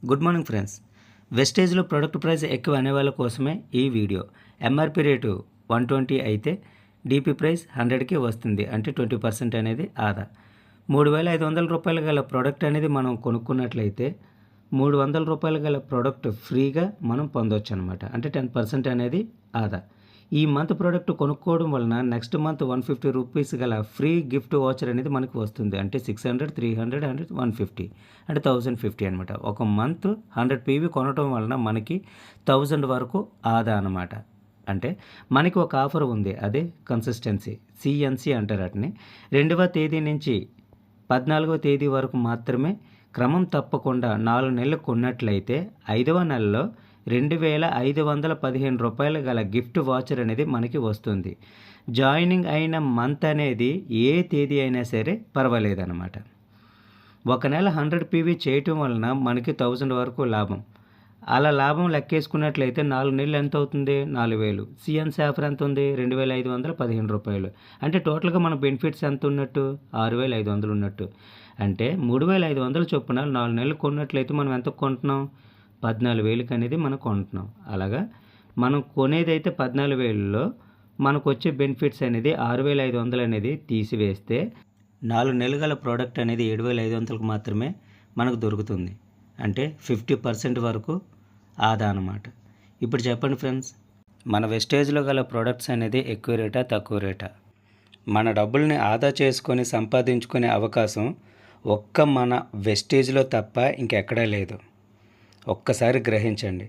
Good morning friends. వెస్టేజ్లో product price ఎక్కువ అనే వాళ్ళ కోసమే ఈ వీడియో. ఎంఆర్పి రేటు 120 అయితే డిపి ప్రైస్ 100కి వస్తుంది. అంటే 20% అనేది ఆదా. 3,500 రూపాయలు గల ప్రోడక్ట్ అనేది మనం కొనుక్కున్నట్లయితే 300 రూపాయలు గల ప్రోడక్ట్ ఫ్రీగా మనం పొందవచ్చు అనమాట. అంటే 10% అనేది ఆదా. ఈ మంత్ ప్రోడక్ట్ కొనుక్కోవడం వలన నెక్స్ట్ మంత్ 150 రూపీస్ గల ఫ్రీ గిఫ్ట్ వాచర్ అనేది మనకు వస్తుంది. అంటే 600, 300 అండ్ 150 అంటే 1050 అనమాట. ఒక మంత్ 100 పీవీ కొనడం వలన మనకి 1000 వరకు ఆదా అనమాట. అంటే మనకి ఒక ఆఫర్ ఉంది, అదే కన్సిస్టెన్సీ, సిఎన్సి అంటారు వాటిని. 2వ తేదీ నుంచి 14వ తేదీ వరకు మాత్రమే క్రమం తప్పకుండా 4 నెలలు కొన్నట్లయితే 5వ నెలలో 2,515 రూపాయలు గల గిఫ్ట్ వాచర్ అనేది మనకి వస్తుంది. జాయినింగ్ అయిన మంత్ అనేది ఏ తేదీ అయినా సరే పర్వాలేదన్నమాట. ఒక నెల 100 పీవీ చేయటం వలన మనకి 1000 వరకు లాభం. అలా లాభం లెక్కేసుకున్నట్లయితే 4 నెలలు ఎంత అవుతుంది? 4,000. సిఎన్సి ఆఫర్ ఎంత ఉంది? 2,515 రూపాయలు. అంటే టోటల్గా మన బెనిఫిట్స్ ఎంత ఉన్నట్టు? 6,500 ఉన్నట్టు. అంటే 3,500 చొప్పున 4 నెలలు కొన్నట్లయితే మనం ఎంత కొంటున్నాం? 14,000కి అనేది మనం కొంటున్నాం. అలాగా మనం కొనేదైతే 14,000లో మనకు వచ్చే బెనిఫిట్స్ అనేది 6,500 అనేది తీసివేస్తే 4 నెలలు గల ప్రోడక్ట్ అనేది 7,500కి మాత్రమే మనకు దొరుకుతుంది. అంటే 50% వరకు ఆదా అన్నమాట. ఇప్పుడు చెప్పండి ఫ్రెండ్స్, మన వెస్టేజ్లో గల ప్రోడక్ట్స్ అనేది ఎక్కువ రేటా తక్కువ రేటా? మన డబ్బుల్ని ఆదా చేసుకొని సంపాదించుకునే అవకాశం ఒక్క మన వెస్టేజ్లో తప్ప ఇంకెక్కడా లేదు. ఒక్కసారి గ్రహించండి.